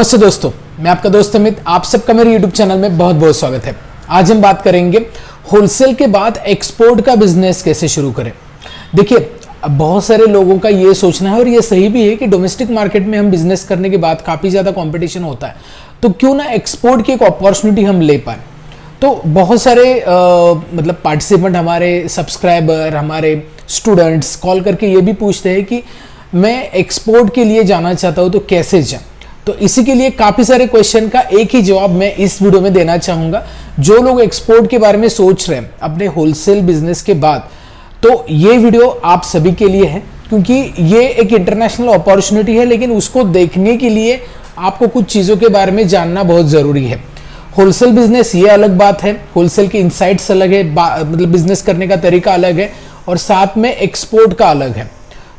नमस्ते दोस्तों, मैं आपका दोस्त अमित। आप सबका मेरे YouTube चैनल में बहुत बहुत स्वागत है। आज हम बात करेंगे होलसेल के बाद एक्सपोर्ट का बिजनेस कैसे शुरू करें। देखिए, बहुत सारे लोगों का ये सोचना है और ये सही भी है कि डोमेस्टिक मार्केट में हम बिजनेस करने के बाद काफ़ी ज़्यादा कंपटीशन होता है, तो क्यों ना एक्सपोर्ट की एक अपॉर्चुनिटी हम ले पाए। तो बहुत सारे मतलब पार्टिसिपेंट, हमारे सब्सक्राइबर, हमारे स्टूडेंट्स कॉल करके ये भी पूछते हैं कि मैं एक्सपोर्ट के लिए जाना चाहता हूँ तो कैसे जाऊँ। तो इसी के लिए काफ़ी सारे क्वेश्चन का एक ही जवाब मैं इस वीडियो में देना चाहूँगा। जो लोग एक्सपोर्ट के बारे में सोच रहे हैं अपने होलसेल बिजनेस के बाद, तो ये वीडियो आप सभी के लिए है, क्योंकि ये एक इंटरनेशनल अपॉर्चुनिटी है, लेकिन उसको देखने के लिए आपको कुछ चीज़ों के बारे में जानना बहुत ज़रूरी है। होलसेल बिजनेस ये अलग बात है, होलसेल के इनसाइट्स अलग है, मतलब बिजनेस करने का तरीका अलग है, और साथ में एक्सपोर्ट का अलग है।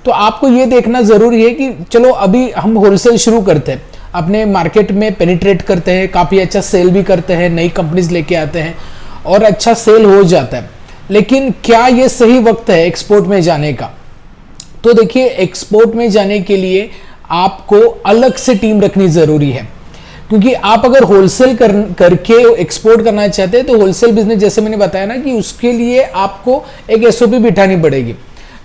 तो आपको ये देखना ज़रूरी है कि चलो अभी हम होलसेल शुरू करते हैं, अपने मार्केट में पेनिट्रेट करते हैं, काफ़ी अच्छा सेल भी करते हैं, नई कंपनीज लेके आते हैं और अच्छा सेल हो जाता है, लेकिन क्या ये सही वक्त है एक्सपोर्ट में जाने का? तो देखिए, एक्सपोर्ट में जाने के लिए आपको अलग से टीम रखनी ज़रूरी है, क्योंकि आप अगर होलसेल करके एक्सपोर्ट करना चाहते हैं तो होलसेल बिजनेस, जैसे मैंने बताया ना, कि उसके लिए आपको एक एसओपी बिठानी पड़ेगी,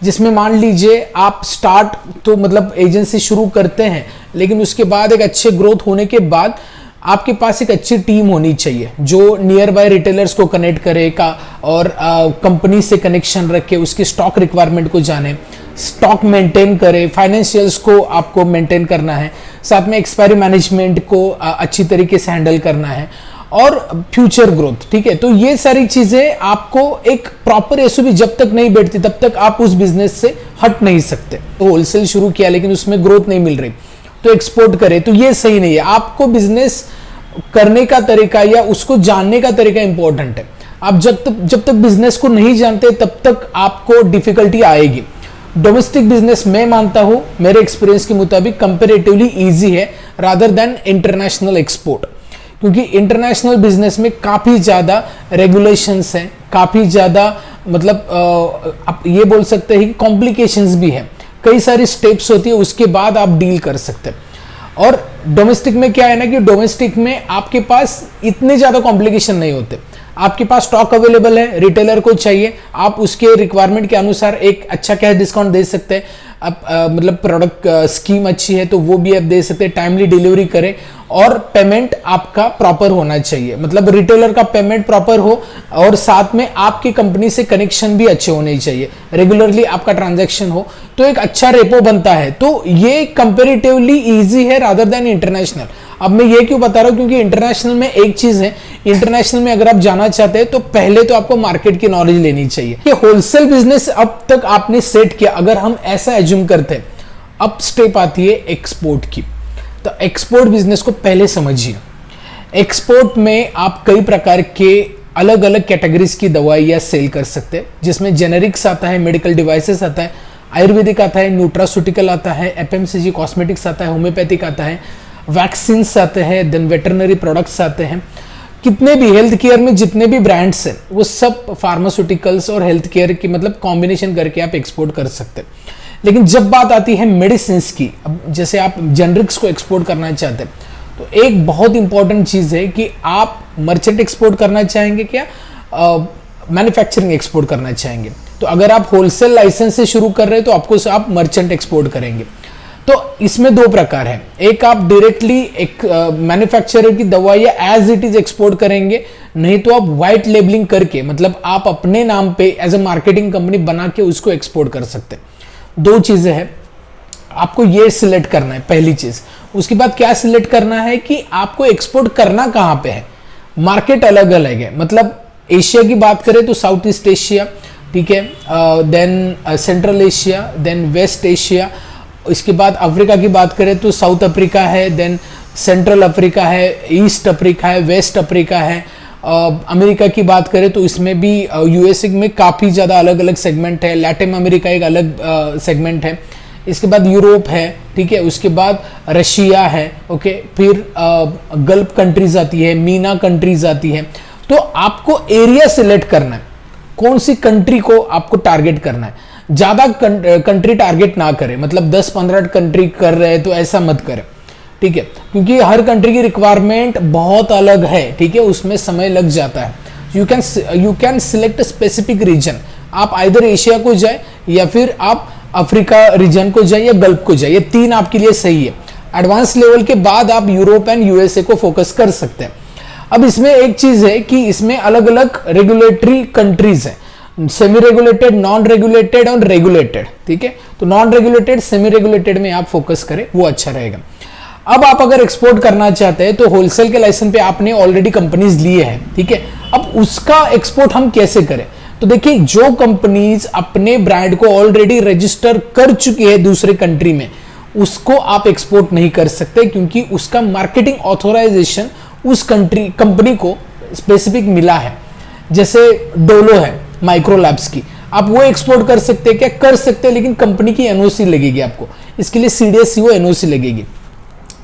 जिसमें मान लीजिए आप स्टार्ट तो मतलब एजेंसी शुरू करते हैं, लेकिन उसके बाद एक अच्छे ग्रोथ होने के बाद आपके पास एक अच्छी टीम होनी चाहिए जो नियर बाय रिटेलर्स को कनेक्ट करे का, और कंपनी से कनेक्शन रखे, उसकी स्टॉक रिक्वायरमेंट को जाने, स्टॉक मेंटेन करे, फाइनेंशियल्स को आपको मेंटेन करना है, साथ में एक्सपायरी मैनेजमेंट को अच्छी तरीके से हैंडल करना है, और फ्यूचर ग्रोथ। ठीक है, तो ये सारी चीजें आपको एक प्रॉपर एसओपी जब तक नहीं बैठती तब तक आप उस बिजनेस से हट नहीं सकते। तो होलसेल शुरू किया लेकिन उसमें ग्रोथ नहीं मिल रही तो एक्सपोर्ट करें, तो ये सही नहीं है। आपको बिजनेस करने का तरीका या उसको जानने का तरीका इंपॉर्टेंट है। आप जब तक बिजनेस को नहीं जानते तब तक आपको डिफिकल्टी आएगी। डोमेस्टिक बिजनेस मैं मानता हूं, मेरे एक्सपीरियंस के मुताबिक कंपेरेटिवली ईजी है रादर देन इंटरनेशनल एक्सपोर्ट, क्योंकि इंटरनेशनल बिजनेस में काफ़ी ज़्यादा रेगुलेशंस हैं, काफ़ी ज़्यादा मतलब आप ये बोल सकते हैं कि कॉम्प्लिकेशंस भी हैं, कई सारी स्टेप्स होती है, उसके बाद आप डील कर सकते हैं। और डोमेस्टिक में क्या है ना, कि डोमेस्टिक में आपके पास इतने ज़्यादा कॉम्प्लिकेशन नहीं होते। आपके पास स्टॉक अवेलेबल है, रिटेलर को चाहिए, आप उसके रिक्वायरमेंट के अनुसार एक अच्छा कैश डिस्काउंट दे सकते हैं। आप मतलब प्रोडक्ट स्कीम अच्छी है तो वो भी आप दे सकते हैं, टाइमली डिलीवरी करें, और पेमेंट आपका प्रॉपर होना चाहिए, मतलब रिटेलर का पेमेंट प्रॉपर हो, और साथ में आपकी कंपनी से कनेक्शन भी अच्छे होने चाहिए, रेगुलरली आपका ट्रांजैक्शन हो, तो एक अच्छा रेपो बनता है। तो ये कंपेरेटिवली इजी है रादर देन इंटरनेशनल। अब मैं ये क्यों बता रहा हूँ, क्योंकि इंटरनेशनल में एक चीज है, इंटरनेशनल में अगर आप जाना चाहते हैं तो पहले तो आपको मार्केट की नॉलेज लेनी चाहिए कि होलसेल बिजनेस अब तक आपने सेट किया। अगर हम ऐसा एज्यूम करते हैं, अब स्टेप आती है एक्सपोर्ट की, तो एक्सपोर्ट बिजनेस को पहले समझिए। एक्सपोर्ट में आप कई प्रकार के अलग अलग कैटेगरीज की दवाइयाँ सेल कर सकते हैं, जिसमें जेनेरिक्स आता है, मेडिकल डिवाइसेस आता है, आयुर्वेदिक आता है, न्यूट्रास्यूटिकल आता है, एफएमसीजी कॉस्मेटिक्स आता है, होम्योपैथिक आता है, वैक्सीन्स आते हैं, देन वेटरनरी प्रोडक्ट्स आते हैं। कितने भी हेल्थ केयर में जितने भी ब्रांड्स हैं वो सब फार्मास्यूटिकल्स और हेल्थ केयर की मतलब कॉम्बिनेशन करके आप एक्सपोर्ट कर सकते हैं। लेकिन जब बात आती है मेडिसिन की, अब जैसे आप जेनरिक्स को एक्सपोर्ट करना चाहते हैं, तो एक बहुत इंपॉर्टेंट चीज़ है कि आप मर्चेंट एक्सपोर्ट करना चाहेंगे क्या मैन्युफैक्चरिंग एक्सपोर्ट करना चाहेंगे। तो अगर आप होलसेल लाइसेंस से शुरू कर रहे हैं तो आपको आप मर्चेंट एक्सपोर्ट करेंगे। तो इसमें दो प्रकार है, एक आप डायरेक्टली एक मैन्युफैक्चरर की दवाई या एज इट इज एक्सपोर्ट करेंगे, नहीं तो आप व्हाइट लेबलिंग करके मतलब आप अपने नाम पे एज ए मार्केटिंग कंपनी बना के उसको एक्सपोर्ट कर सकते हैं। दो चीजें हैं, आपको ये सिलेक्ट करना है पहली चीज। उसके बाद क्या सिलेक्ट करना है कि आपको एक्सपोर्ट करना कहां पे है। मार्केट अलग अलग है, मतलब एशिया की बात करें तो साउथ ईस्ट एशिया, ठीक है, then central Asia, then west Asia, इसके बाद अफ्रीका की बात करें तो साउथ अफ्रीका है, देन सेंट्रल अफ्रीका है, ईस्ट अफ्रीका है, वेस्ट अफ्रीका है। अमेरिका की बात करें तो इसमें भी यूएसए में काफ़ी ज़्यादा अलग अलग सेगमेंट है, लैटिन अमेरिका एक अलग सेगमेंट है, इसके बाद यूरोप है, ठीक है, उसके बाद रशिया है, ओके, फिर गल्फ कंट्रीज आती है, मीना कंट्रीज आती है। तो आपको एरिया सिलेक्ट करना है, कौन सी कंट्री को आपको टारगेट करना है। ज़्यादा कंट्री टारगेट ना करें, मतलब 10-15 कंट्री कर रहे हैं तो ऐसा मत करें, ठीक है, क्योंकि हर कंट्री की रिक्वायरमेंट बहुत अलग है, ठीक है, उसमें समय लग जाता है। You can select specific region, आप आइदर एशिया को जाए या फिर आप अफ्रीका रीजन को जाए या गल्फ को जाए, ये 3 आपके लिए सही है। एडवांस लेवल के बाद आप यूरोप एंड यूएसए को फोकस कर सकते हैं। अब इसमें एक चीज है कि इसमें अलग अलग रेगुलेटरी कंट्रीज हैं, सेमी रेगुलेटेड, नॉन रेगुलेटेड और रेगुलेटेड, ठीक है। तो नॉन रेगुलेटेड, सेमी रेगुलेटेड में आप फोकस करें, वो अच्छा रहेगा। अब आप अगर एक्सपोर्ट करना चाहते हैं तो होलसेल के लाइसेंस पे आपने ऑलरेडी कंपनीज लिए हैं, ठीक है। अब उसका एक्सपोर्ट हम कैसे करें? तो देखिए, जो कंपनीज अपने ब्रांड को ऑलरेडी रजिस्टर कर चुकी है दूसरे कंट्री में, उसको आप एक्सपोर्ट नहीं कर सकते, क्योंकि उसका मार्केटिंग ऑथोराइजेशन उस कंपनी को स्पेसिफिक मिला है। जैसे डोलो है माइक्रो लैब्स की, आप वो एक्सपोर्ट कर सकते हैं क्या? कर सकते हैं, लेकिन कंपनी की एनओसी लगेगी आपको, इसके लिए सीडीएससीओ एनओसी लगेगी।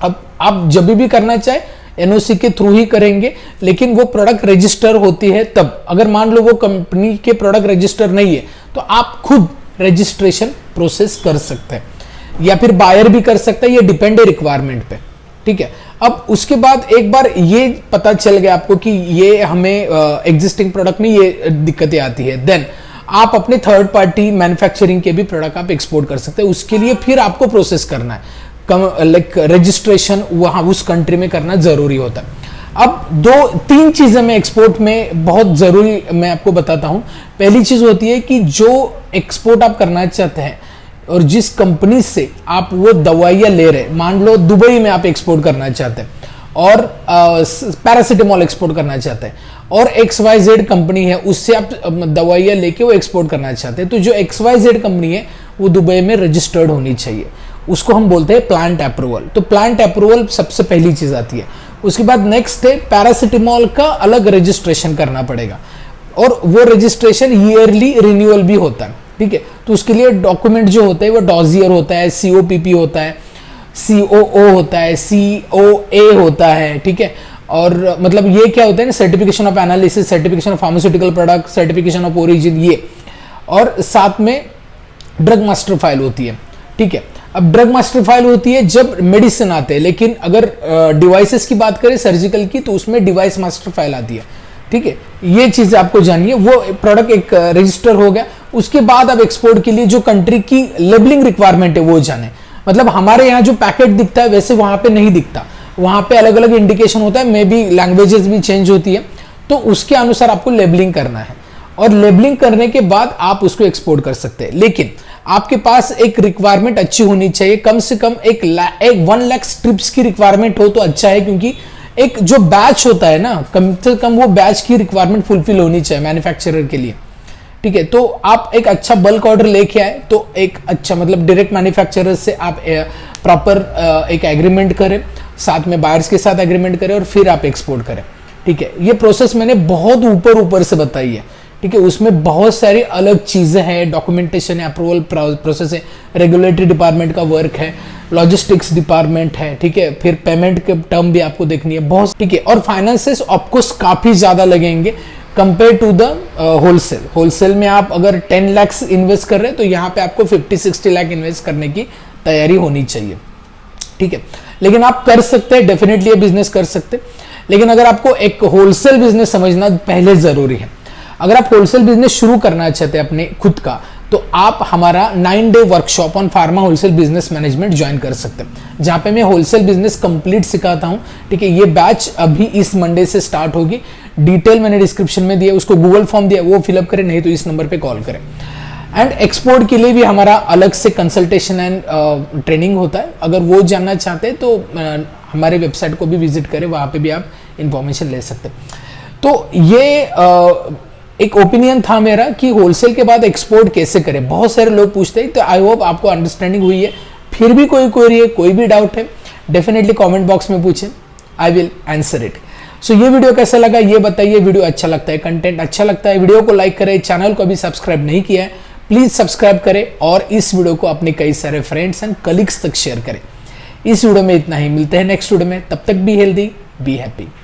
अब आप जब भी करना चाहे एनओसी के थ्रू ही करेंगे, लेकिन वो प्रोडक्ट रजिस्टर होती है तब। अगर मान लो वो कंपनी के प्रोडक्ट रजिस्टर नहीं है तो आप खुद रजिस्ट्रेशन प्रोसेस कर सकते हैं, या फिर बायर भी कर सकता है, ये डिपेंड है रिक्वायरमेंट पे, ठीक है। अब उसके बाद एक बार ये पता चल गया आपको कि ये हमें एग्जिस्टिंग प्रोडक्ट में ये दिक्कतें आती है, देन आप अपने थर्ड पार्टी मैन्युफैक्चरिंग के भी प्रोडक्ट आप एक्सपोर्ट कर सकते हैं। उसके लिए फिर आपको प्रोसेस करना है, लाइक रजिस्ट्रेशन वहां उस कंट्री में करना जरूरी होता है। अब 2-3 चीजें मैं एक्सपोर्ट में बहुत जरूरी मैं आपको बताता हूं। पहली चीज होती है कि जो एक्सपोर्ट आप करना चाहते हैं और जिस कंपनी से आप वो दवाइयां ले रहे हैं, मान लो दुबई में आप एक्सपोर्ट करना चाहते हैं और पैरासिटामोल एक्सपोर्ट करना चाहते हैं, और XYZ कंपनी है उससे आप दवाइयां लेके वो एक्सपोर्ट करना चाहते हैं, तो जो XYZ कंपनी है वो दुबई में रजिस्टर्ड होनी चाहिए, उसको हम बोलते हैं प्लांट अप्रूवल। तो प्लांट अप्रूवल सबसे पहली चीज आती है। उसके बाद नेक्स्ट है पैरासिटामोल का अलग रजिस्ट्रेशन करना पड़ेगा, और वो रजिस्ट्रेशन ईयरली रिन्यूअल भी होता है, ठीक है। तो उसके लिए डॉक्यूमेंट जो होता है वो डॉजियर होता है, COPP होता है, COO होता है, COA होता है, ठीक है। और मतलब ये क्या होता है ना, certification of analysis, certification of pharmaceutical product, certification of origin, ये, और साथ में ड्रग मास्टर फाइल होती है, ठीक है। अब ड्रग मास्टर फाइल होती है जब मेडिसिन आते हैं, लेकिन अगर डिवाइसेस की बात करें सर्जिकल की, तो उसमें डिवाइस मास्टर फाइल आती है, ठीक है। ये चीजें आपको जानिए, वो प्रोडक्ट एक रजिस्टर हो गया। उसके बाद अब एक्सपोर्ट के लिए जो कंट्री की लेबलिंग रिक्वायरमेंट है वो जाने, मतलब हमारे यहाँ जो पैकेट दिखता है वैसे वहां पे नहीं दिखता, वहां पे अलग अलग इंडिकेशन होता है, मे बी लैंग्वेजेस भी चेंज होती है, तो उसके अनुसार आपको लेबलिंग करना है, और लेबलिंग करने के बाद आप उसको एक्सपोर्ट कर सकते हैं। लेकिन आपके पास एक रिक्वायरमेंट अच्छी होनी चाहिए, कम से कम एक 1 लाख स्ट्रिप्स की रिक्वायरमेंट हो तो अच्छा है, क्योंकि एक जो बैच होता है ना, कम से कम वो बैच की रिक्वायरमेंट फुलफिल होनी चाहिए मैन्युफैक्चरर के लिए, ठीक है। तो आप एक अच्छा बल्क ऑर्डर लेके आए तो एक अच्छा, मतलब डायरेक्ट मैन्युफैक्चरर से आप प्रॉपर एक एग्रीमेंट करें, साथ में बायर्स के साथ एग्रीमेंट करें, और फिर आप एक्सपोर्ट करें, ठीक है। ये प्रोसेस मैंने बहुत ऊपर से बताई है, ठीक है। उसमें बहुत सारी अलग चीजें हैं, डॉक्यूमेंटेशन है, अप्रूवल प्रोसेस है, रेगुलेटरी डिपार्टमेंट का वर्क है, लॉजिस्टिक्स डिपार्टमेंट है, ठीक है। फिर पेमेंट के टर्म भी आपको देखनी है बहुत, ठीक है। और फाइनेंसेस आपको काफी ज्यादा लगेंगे compare to the wholesale. Wholesale में आप अगर 10 लाख इन्वेस्ट कर रहे हैं तो यहाँ पे आपको 50-60 लाख इन्वेस्ट करने की तैयारी होनी चाहिए, ठीक है। लेकिन आप कर सकते हैं, डेफिनेटली ये बिजनेस कर सकते हैं, लेकिन अगर आपको एक होलसेल बिजनेस समझना पहले जरूरी है। अगर आप होलसेल बिजनेस शुरू करना चाहते हैं अपने खुद का, तो आप हमारा 9 day workshop on pharma wholesale business management join कर सकते हैं, जहां पे मैं होलसेल बिजनेस कंप्लीट सिखाता हूं, ठीक है। ये बैच अभी इस मंडे से स्टार्ट होगी, डिटेल मैंने डिस्क्रिप्शन में दिया, उसको गूगल फॉर्म दिया, वो फिलअप करें, नहीं तो इस नंबर पे कॉल करें। एंड एक्सपोर्ट के लिए भी हमारा अलग से कंसल्टेशन एंड ट्रेनिंग होता है, अगर वो जानना चाहते हैं तो हमारे वेबसाइट को भी विजिट करें, वहां पे भी आप इंफॉर्मेशन ले सकते हैं। तो ये एक ओपिनियन था मेरा कि होलसेल के बाद एक्सपोर्ट कैसे करें, बहुत सारे लोग पूछते हैं, तो आई होप आपको अंडरस्टैंडिंग हुई है। फिर भी कोई क्वेरी है, कोई भी डाउट है, डेफिनेटली कमेंट बॉक्स में पूछें, आई विल आंसर इट। सो ये वीडियो कैसा लगा ये बताइए, वीडियो अच्छा लगता है, कंटेंट अच्छा लगता है, वीडियो को लाइक करें, चैनल को अभी सब्सक्राइब नहीं किया है प्लीज सब्सक्राइब करें, और इस वीडियो को अपने कई सारे फ्रेंड्स एंड कलीग्स तक शेयर करें। इस वीडियो में इतना ही, मिलते हैं नेक्स्ट वीडियो में, तब तक बी हेल्दी, बी हैप्पी।